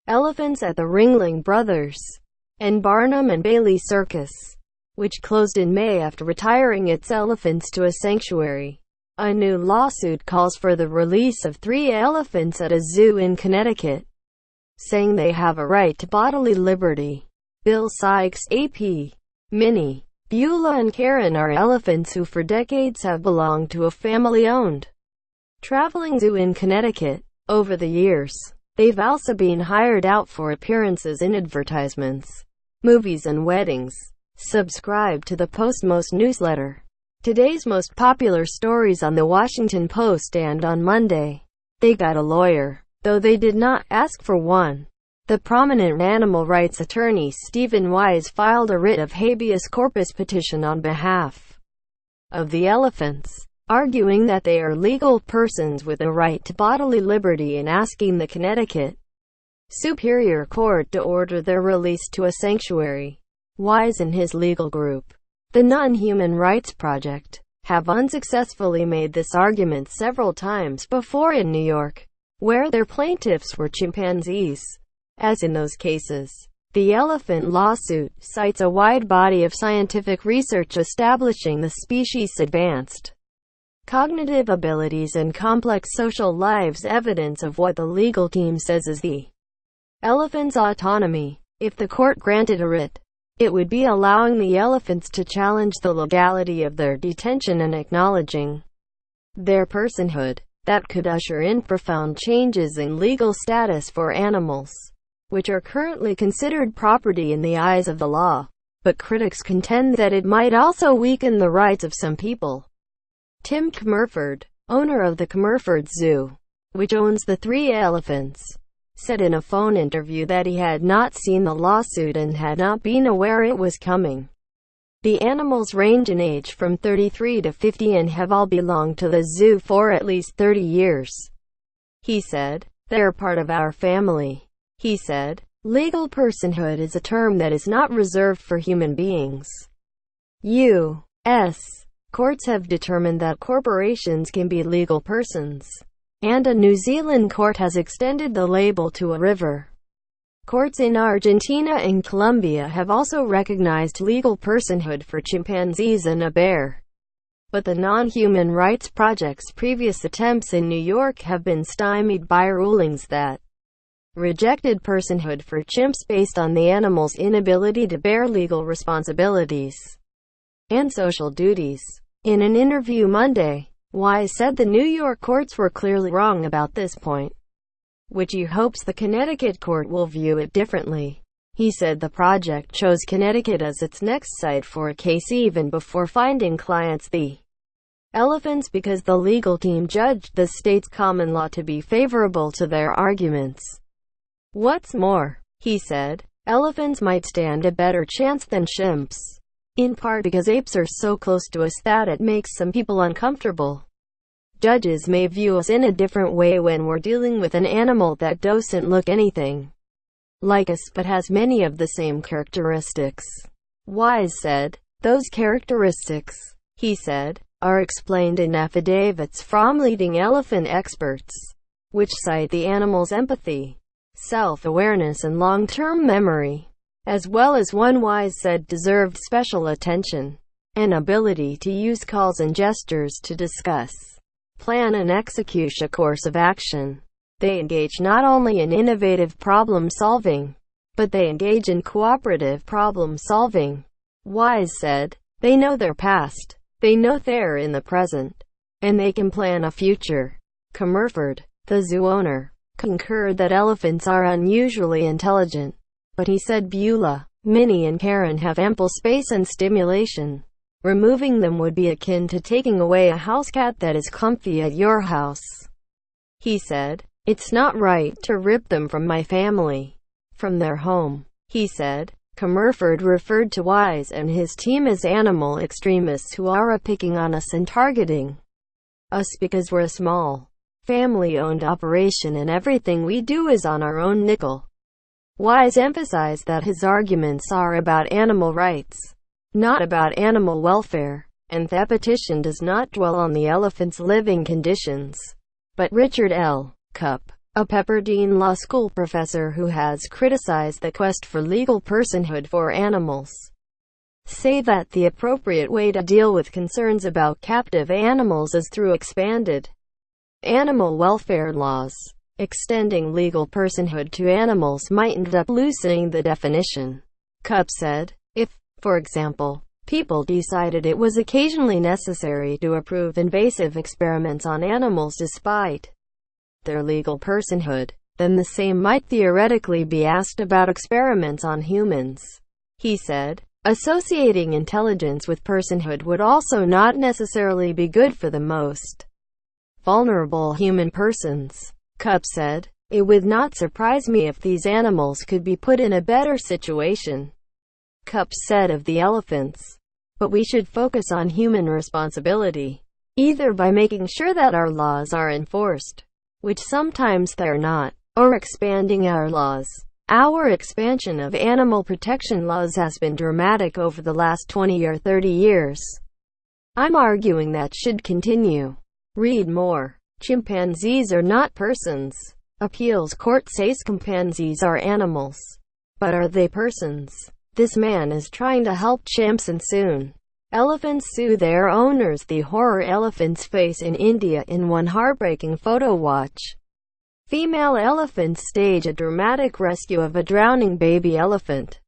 Elephants at the Ringling Brothers and Barnum and Bailey Circus, which closed in May after retiring its elephants to a sanctuary. A new lawsuit calls for the release of 3 elephants at a zoo in Connecticut, saying they have a right to bodily liberty. Bill Sykes, AP. Minnie, Beulah and Karen are elephants who for decades have belonged to a family-owned traveling zoo in Connecticut. Over the years, they've also been hired out for appearances in advertisements, movies and weddings. Subscribe to the Postmost newsletter. Today's most popular stories on the Washington Post, and on Monday, they got a lawyer, though they did not ask for one. The prominent animal rights attorney Stephen Wise filed a writ of habeas corpus petition on behalf of the elephants, arguing that they are legal persons with a right to bodily liberty and asking the Connecticut Superior Court to order their release to a sanctuary. Wise and his legal group, the Non-Human Rights Project, have unsuccessfully made this argument several times before in New York, where their plaintiffs were chimpanzees. As in those cases, the elephant lawsuit cites a wide body of scientific research establishing the species' advanced cognitive abilities and complex social lives, evidence of what the legal team says is the elephants' autonomy. If the court granted a writ, it would be allowing the elephants to challenge the legality of their detention and acknowledging their personhood. That could usher in profound changes in legal status for animals, which are currently considered property in the eyes of the law. But critics contend that it might also weaken the rights of some people. Tim Comerford, owner of the Comerford Zoo, which owns the 3 elephants, said in a phone interview that he had not seen the lawsuit and had not been aware it was coming. The animals range in age from 33 to 50 and have all belonged to the zoo for at least 30 years. He said, "They're part of our family." He said, "Legal personhood is a term that is not reserved for human beings. U.S. courts have determined that corporations can be legal persons, and a New Zealand court has extended the label to a river. Courts in Argentina and Colombia have also recognized legal personhood for chimpanzees and a bear. But the Non-Human Rights Project's previous attempts in New York have been stymied by rulings that rejected personhood for chimps based on the animal's inability to bear legal responsibilities and social duties." In an interview Monday, Wise said the New York courts were clearly wrong about this point, which he hopes the Connecticut court will view it differently. He said the project chose Connecticut as its next site for a case even before finding clients the elephants because the legal team judged the state's common law to be favorable to their arguments. "What's more," he said, "elephants might stand a better chance than chimps, in part because apes are so close to us that it makes some people uncomfortable. Judges may view us in a different way when we're dealing with an animal that doesn't look anything like us but has many of the same characteristics." Wise said, "Those characteristics," he said, "are explained in affidavits from leading elephant experts, which cite the animal's empathy, self-awareness and long-term memory, as well as one Wise said deserved special attention, an ability to use calls and gestures to discuss, plan and execute a course of action. They engage not only in innovative problem-solving, but they engage in cooperative problem-solving." Wise said, "They know their past, they know they're in the present, and they can plan a future." Comerford, the zoo owner, concurred that elephants are unusually intelligent, but he said Beulah, Minnie and Karen have ample space and stimulation. Removing them would be akin to taking away a house cat that is comfy at your house. He said, "It's not right to rip them from my family, from their home." He said, Comerford referred to Wise and his team as animal extremists who are picking on us and targeting us because we're a small, family-owned operation and everything we do is on our own nickel. Wise emphasized that his arguments are about animal rights, not about animal welfare, and the petition does not dwell on the elephants' living conditions. But Richard L. Cupp, a Pepperdine Law School professor who has criticized the quest for legal personhood for animals, say that the appropriate way to deal with concerns about captive animals is through expanded animal welfare laws. Extending legal personhood to animals might end up loosening the definition, Cupp said. If, for example, people decided it was occasionally necessary to approve invasive experiments on animals despite their legal personhood, then the same might theoretically be asked about experiments on humans. He said, associating intelligence with personhood would also not necessarily be good for the most vulnerable human persons. Cupp said, it would not surprise me if these animals could be put in a better situation. Cupp said of the elephants, but we should focus on human responsibility, either by making sure that our laws are enforced, which sometimes they're not, or expanding our laws. Our expansion of animal protection laws has been dramatic over the last 20 or 30 years. I'm arguing that should continue. Read more. Chimpanzees are not persons. Appeals court says chimpanzees are animals. But are they persons? This man is trying to help chimps, and soon elephants sue their owners. The horror elephants face in India in one heartbreaking photo. Watch. Female elephants stage a dramatic rescue of a drowning baby elephant.